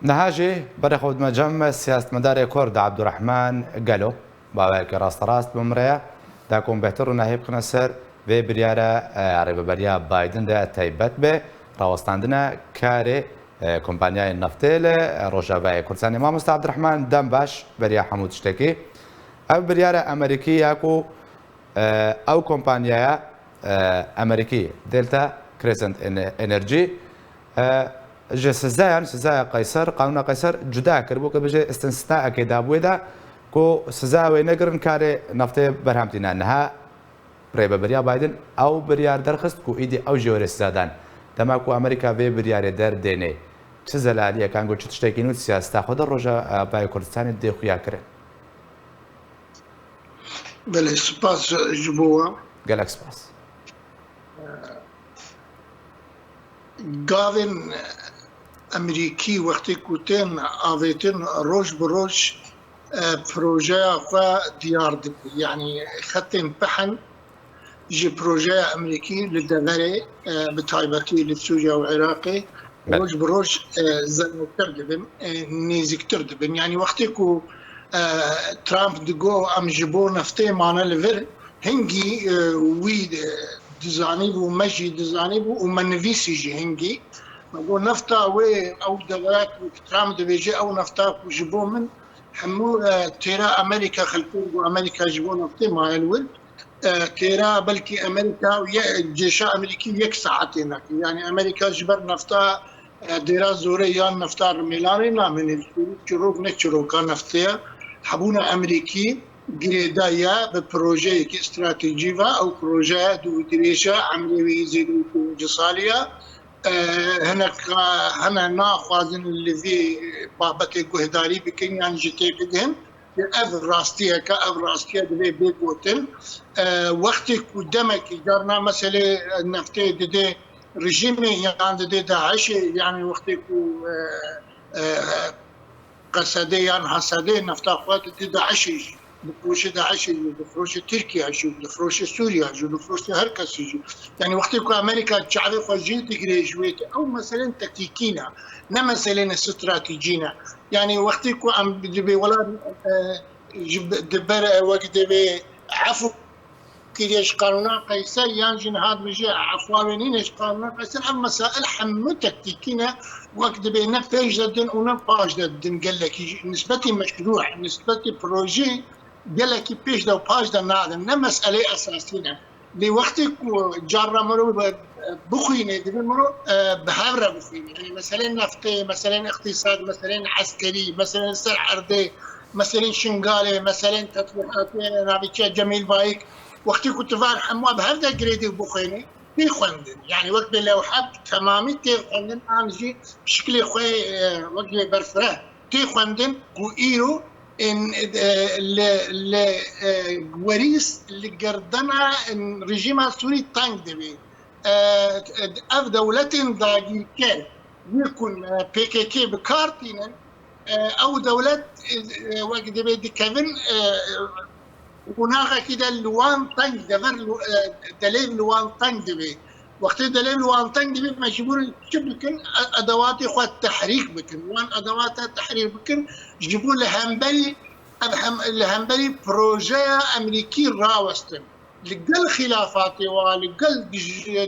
نهاجي بري خود مجمع سياسة مدار كورد عبد الرحمن قالوا باوك راست بمريا داكم بهتر نهيب خنسر في بريارة عربي بريا بايدن ده تايبت به راوستاندنا كاري كومبانيا النفتيل روجافاي كردستان ما عبد الرحمن دم باش بريا حمود اشتكي او بريارة امريكية اكو او كومبانيا امريكية دلتا كريسنت انرجي جه سزای قیصر قانون قیصر جدا کرد بو که بجه استثناء که دابوده کو سزای نگرن کار نفته برهمتینا نها پریب بریا بایدن او بریار درخست کو ایدی او جورس زدن دما کو امریکا به بریار در دینه چه زلالیه کانگو چه تشتکینو سیاست خود روجا بای کردستان دی خویا کرد بله سپاس جبوه گلک سپاس گاوین امریکی وقتی کوتن آویتن روش بروش پروژه و دیار دب یعنی خطن پحن جی پروژه امریکی لدوره بتایبتی لسوریا و عراقی روش بروش زنکتر دبن نیزکتر دبن یعنی وقتی کو ترامپ دگو ام جبو نفته مانه لور هنگی وی دزانيب ومجي دزانيب ومنفيسي جي هنجي نقول نفتا وي او دولات ترام دبيجي او نفتا وجبو من حمو تيرا امريكا خلفو وامريكا جبو نفتي مع الولد تيرا بلكي امريكا جيش امريكي يك ساعتين يعني امريكا جبر نفتا ديرا زوريان نفتا ميلاني لا من الشروق نتشروق كان نفتيا حبونا امريكي جريدايا ببروجي استراتيجية أو بروجي دو دريشة عملية زيدو جصالية هنا ناخذن اللي في بابتي جهداري بكين يعني جتي بجهن أف راستيا كأف راستيا دبي بيجوتن وقتي قدامك جارنا مسألة نفتي دي رجيمي يعني دي داعش يعني وقتي قصدي يعني حسدي نفتا أخوات دي داعش بفروش داعش بفروش تركيا شو بفروش سوريا شو بفروش هركس شو يعني وقت يكون امريكا تشعل فجيت جريجويت او مثلا تكتيكينا نا مثلا استراتيجينا يعني وقت يكون ام بدي ولا دبر وقت دبي عفو كيش قانونا قيصر يانجن هاد بيجي عفواوينين ايش قانونا قيصر اما مسائل حمو تكتيكينا وقت دبي نفيج ددن ونفاج ددن قال لك نسبتي مشروع نسبتي بروجي قال لك بيش دو باج دا نادن نا مسألة أساسية لوقتك جارة مرو بخينة دبي مرو بهابرة بخينة يعني مثلا نفطي مثلا اقتصاد مثلا عسكري مثلا سلح أرضي مثلا شنغالي مثلا تطبيقات رابطة جميل بايك وقتي كنت فار حموا بهذا جريدي بخينة تيخوندن يعني وقت اللوحات تمامي تيخوندن أنجي بشكل خوي وقت برفره تيخوندن وإيرو ان وريس اللي قردنا ان رجيم السوري تانك دبي اف دولتين داقي كان يكون بي كي كي بكارتين او دولت وقت دبي دي كيفن هناك كده لوان تانك دبر دليل لوان تانك دبي وقت دليل لوان تانك دبي مجبور شبكن ادوات اخوات تحريك بكن وان ادوات التحريك بكن جيبوا لهمبري الهمبري بروجي امريكي راوستن لقل خلافاتي ولقل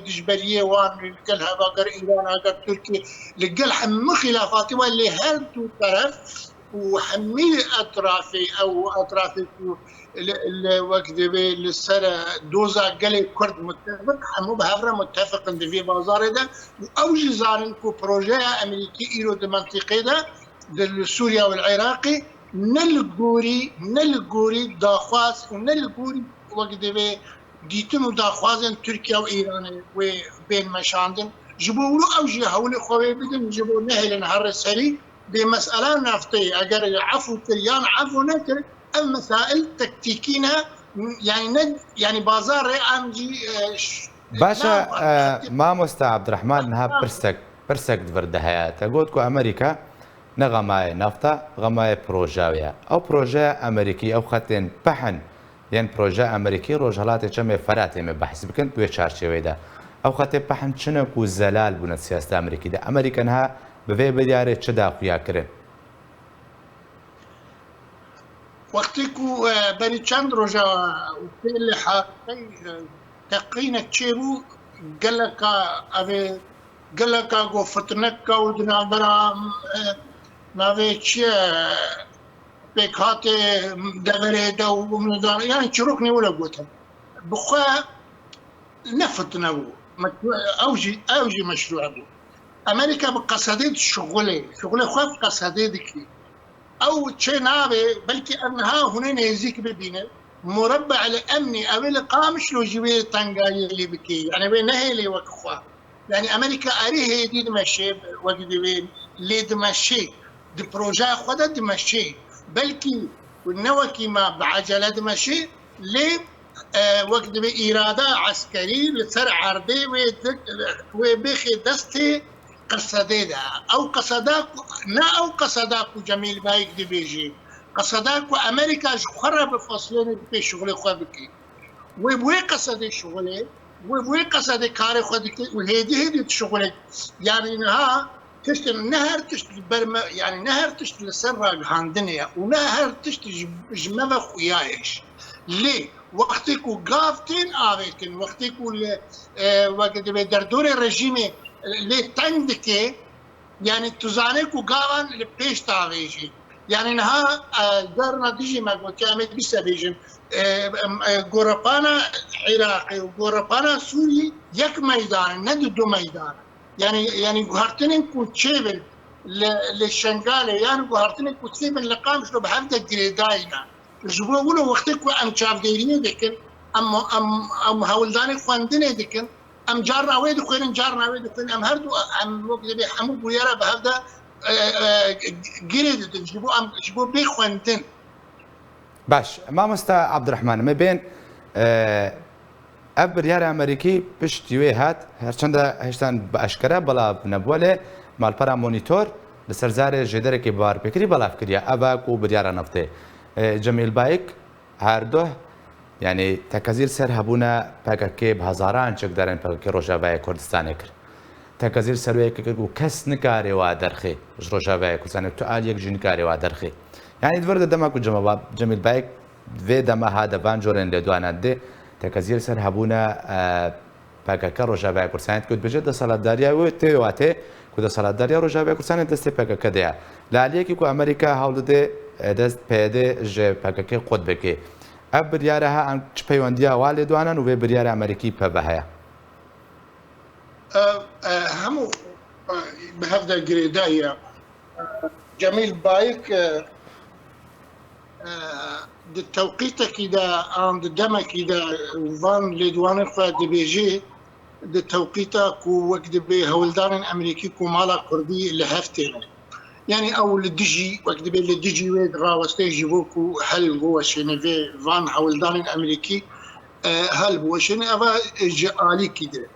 دجبريه وان لقل هاجر ايران هاجر تركيا لقل حم خلافاتي واللي هل طرف وحمي اطرافي او اطرافي الوقت دبي للسنه دوزا قال كرد متفق حمو بهفره متفق في بازار ده او جزارن كو بروجي امريكي ايرو دي منطقه ده سوريا والعراقي نلقوري داخواز ونلقوري وقت دبي ديتنو داخوازن تركيا وايران وبين مشاندن جبولو او جي هولي خوي بدن جبو نهل نهر السري بمساله نفطيه اجر عفو كريان عفو نكر المسائل تكتيكينها يعني بازار امجي باشا ما مست عبد الرحمن انها برسك دفردها تقولكو امريكا نغماي نفطة غماي بروجاوية او بروجا امريكي او خطين بحن يعني بروجا امريكي روجهالاتي چمه فراتي من بحث بكن دوي چارچوي ده او خطين بحن چنكو زلال بنا سياسة امريكي ده امريكا انها بەvê biryarê çi daxuya kirin؟ وقتی کو بری چند روزا فعل حقیقی تقینه چه بو گلکا اوه گلکا گو فتنکا و دنابرام ناوه چیه بکات دوره دو ومندان يعني چروک نیولا گوتن بخوا نفتنا بو اوجي مشروع بو امريكا بقصدت شغله خواه قصدت كي او شيء نابي بلكي انها هنا نزيك ببينه مربع الامني او القامش لو جبي طنقاي اللي بكي يعني بين هيلي وكخوا يعني امريكا اريه دي دمشي وقت بين لي دمشي دي بروجا خدا دمشي بلكي والنوكي ما بعجله دمشي لي وقت بإرادة عسكري لسر عرضي وبيخي دستي قصديدا او قصداك نا او قصداك جميل بايك دي بيجي قصداك امريكا خرب فصلين في شغل خوابكي وبوي قصدي شغله وبوي قصدي كاري خوابكي وهيدي شغله يعني انها تشتغل نهر تشتغل برما يعني نهر تشتغل سرق هاندنيا ونهر تشتغل جمبه خويايش ليه وقتكو قافتين آويتين وقتكو وقت بدردور الرجيمي ليه تندكي يعني تزانيكو قاوان لبيش تاويجي يعني انها دارنا تيجي ما قلت عمد بيسا بيجن قربانا عراقي وقربانا سوري يك ميدان ندو دو ميدان يعني قهرتنين كو تشيبن للشنقالي يعني قهرتنين كو تشيبن لقامش لو بحفظة قريداينا جبوا ولو وقتكو ام شاف ديريني دكن ام هولداني خواندني دكن ام جارنا ويد خوين جارنا ويد خوين ام هردو ام وقت بي حمود ويرا بهذا قريد جبوا بي خواندن باش مامۆستا عەبدوڕەحمان me bên ev biryara Amerîkî piştî wê hat herçenda hêştan bi eşkere belav nebûwe lê malpera Monîtor li ser zarê jêderekê bibarpêkirî belav kiriye ev e ku biryara neftê Cemîl Bayik her duh yani tekezîr ser hebûna PKK bi hezaran çekdarên PKK Rojavayê Kurdistanê kir tekezîr ser wê kir û kes nikarê wa derxê ji Rojavayê Kurdistanê tu aliyek jî nikarê wa derxê yani divir di dema ku Cemîl Bayik vê dema ha devan corên lêdwanan dê tekezîr ser hebûna PKK Rojavayê Kurdistanê ku dibêje desalatdariya wê tê watê ku desalatdariya Rojavayê Kurdistanê destê PKK de ye li aliyekî ku Amerîka hewl dide dest pêdê ji PKK qutbekê ev biryara ha em çi peywendiya wa lêdwanan û vê biryara Amerîkî peve heye همو بهذا قريدايا جميل بايك التوقيت كده عند دم كده فان لدوان خد بيجي التوقيت كو وقت به هولدان امريكي كو مالا كردي لهفتين يعني او الدجي وقت به الدجي ويد راوستي جيبوكو هل هو شنفي فان هولدان امريكي هل هو شنو ابا جالي كده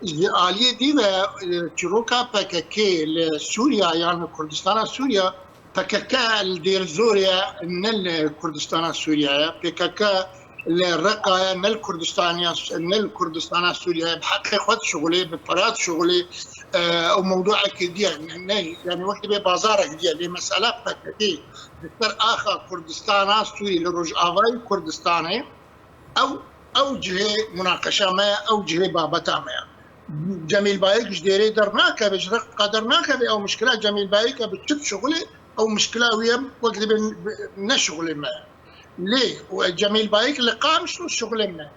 الآلية دي تشروكا PKK لسوريا يعني كردستان سوريا PKK الدير زوريا نل كردستان سوريا PKK الرقة نل كردستان سوريا بحق خد شغلي بفراد شغلي او موضوع كديا يعني وقت ببازارك دي لمسألة PKK دكتور آخر كردستان سوري لرجعاوي كردستاني او جهة مناقشة ما او جهة بابتا ما جميل بايك جديري درناك بجرق قدرناك او مشكله جميل بايك بتشوف شغلي او مشكله ويا وقت نشغل ما ليه وجميل بايك اللي قام شنو الشغل ما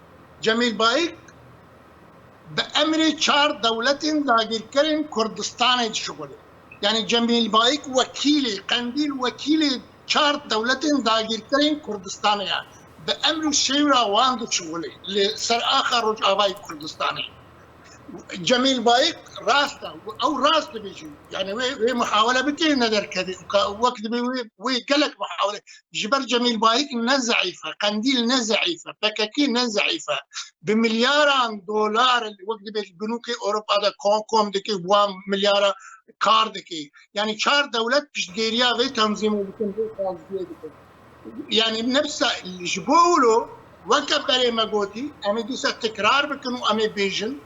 جميل بايك بامر شار دولة داير كرين كردستان شغلي يعني جميل بايك وكيلي قنديل وكيلي شار دولة داير كرين كردستان يعني بامر الشيرة واند شغلي لسر اخر رجعاوي كردستاني جميل بايك راسته او راسته بيجي يعني وي محاوله بكي نذر كذا وقت وي قالك محاوله جبر جميل بايك نزعيفه قنديل نزعيفه PKK نزعيفه بمليار دولار وقت بالبنوك اوروبا دا كوم دكي 1 مليار كار دكي يعني 4 دولت بيشديريا وي تنظيم يعني بنفس الجبولو وكبري ما قوتي امي دوسا تكرار بكنو امي بيجن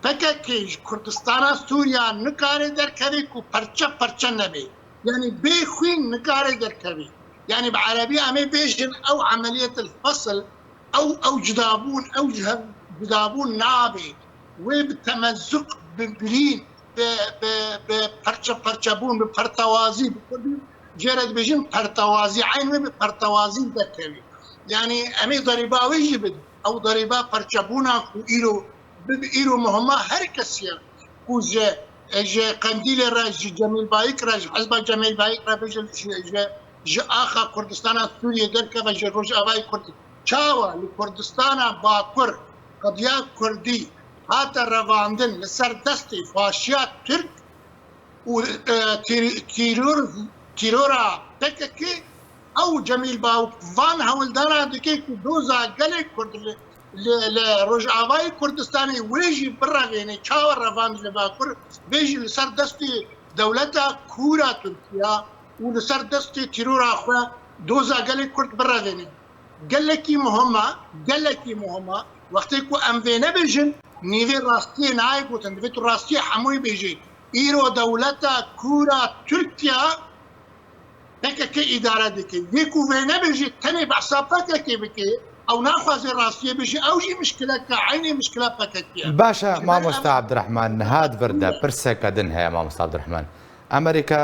پککیش کردستان سوریا نکاره درکوی کو پرچه نبی يعني بيخوين نكاري دركبي يعني بعربي أمي بيجن أو عملية الفصل أو جدابون نابي وبتمزق ببلين ببرشبون ببرتوازي جرد بيجن برتوازي عين ببرتوازي دركبي يعني أمي ضريباوي جبد أو ضريبا برشبونا إيرو مهمة هركسيا كوزة اجا قنديل راج جميل بايك راج حزب جميل بايك راج جا اخا كردستان سوريا دركا وجا روج اباي كرد چاوا لكردستان باكر قضيه كردي هاتا رواندن لسر دستي فاشيات ترك و تيرورا تككي او جميل باو فان هولدانا دكي دوزا قالك كرد لروجاوای کردستانی ویجی برگینی چهار روان لباکر ویجی لسر دستی دولتا کورا ترکیه و لسر دستی تیرور آخوا دوزا گلی کرد برگینی گلکی مهمه وقتی که اموینه بیجن نیوی راستی نای بودن دوی تو راستی حموی بیجی ایرو دولتا کورا ترکیه تکه اداره دکی یکو وینه بیجی تنی بحثا که بکی او ناخذ الراسيه بيجي او شي مشكله كعيني مشكله باكتيه باشا مامۆستا عەبدوڕەحمان هات بردە پرسێکەدن هەیە مامۆستا عەبدوڕەحمان ئەمریکا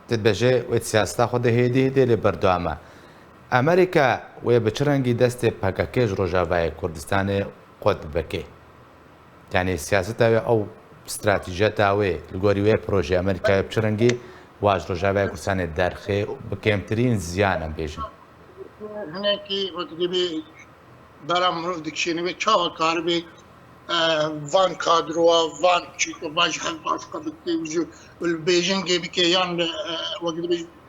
دەتبێژێ وێ سیاستا خۆ دەهێدی دێ لێ بەردەوامە ئەمریکا وێ بچرەنگی دەستێ پەکەکێش ڕۆژاوای کوردستانê قۆت بکێ یعنی سیاستاوێ ئەو استراتیژەتاوێ لەگۆری وێ پرۆژێ ئەمریکای بچرەنگی واژ ڕۆژاوای کوردستانê دەرخێ بکەمترین زیانم بێژن هناكي وتجيبي برام مرو دكشيني تشاو كاربي فان كادروا فان تشيكو باج حل باش قبتي وجو البيجين جيبي كيان وقت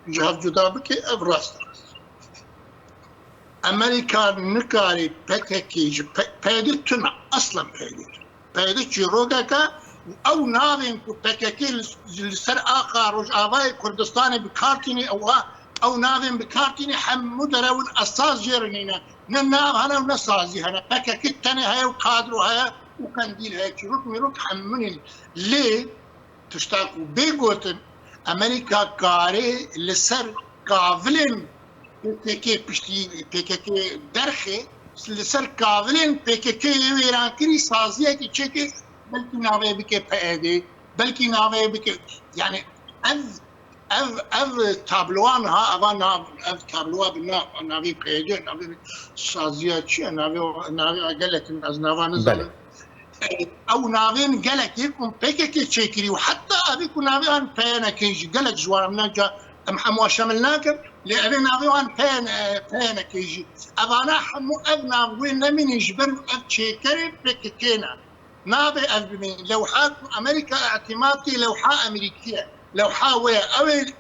جهاز جدا بكي ابراست امريكا نكاري بككي بيدتنا اصلا بيدت جيروغاكا او ناوين بككي لسر اخر رجعاوي كردستاني بكارتيني او ناظم بكارتيني حمو درون اساس جيرنينا ننام هنا ونسازي هنا بككت تاني هيا وقادرو هيا وكنديل هيا شروط ميروك حموني ليه تشتاقوا بيقوتن امريكا كاري لسر كافلين بيكي بشتي بيكي درخي لسر كافلين بيكي ويران كري سازيه كي تشكي بلكي ناوي بكي بأيدي بلكي ناوي بكي يعني اف تابلوان ها اوان اف تابلوا بنا ناوي بيجي ناوي سازيه تشي ناوي قالت از ناوان زل او ناوين قالك يكون بيكي تشيكري وحتى ابيكو ناوي ان بينا كيجي قالك جوارمنا جا محمو شملناكم لابي ناوي ان بينا كيجي ابانا حمو ابنا وين من يجبر اف تشيكري بيكينا ناوي اف بمين لوحات امريكا اعتمادي لوحه امريكيه لوحة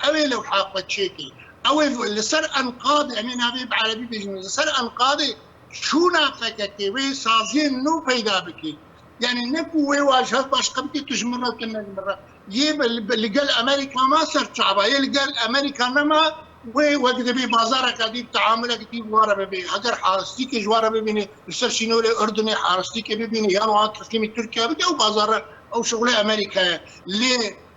أوي لوحة قتشيكي أوي لسر أنقاضي يعني نبي بعربي بيجي لسر أنقاضي شو نافكتي وي سازين نو بيدا بكي يعني نكو وي واجهات باش قبتي تجمرة كنا مرة يب اللي قال أمريكا ما صار شعبا اللي قال أمريكا نما وي وقت بي بازارك دي تعاملك دي ورا ببي هجر حارستيك جوارا ببيني لسر شنو الأردني حارستيك ببيني يا نوع تسليم تركيا بدي أو بازار أو شغلة أمريكا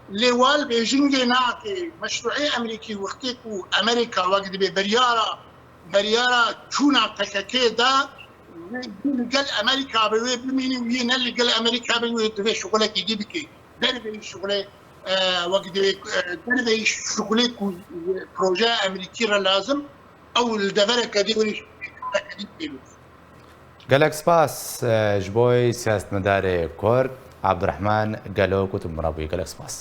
لوال بيجينج ناكي مشروعي امريكي وقتكو امريكا وقت بريارا تشونا تكاكي دا قال امريكا بيوي بميني وين اللي قال امريكا بيوي دبي شغلك يجيبكي دربي شغله وقت دربي شغلك بروجي امريكي لازم او الدفرك دي ولي قالك سباس جبوي سياسة مداري كورد عەبدوڕەحمان گەلۆ کوتم ڕەبووی گەلێک سپاس.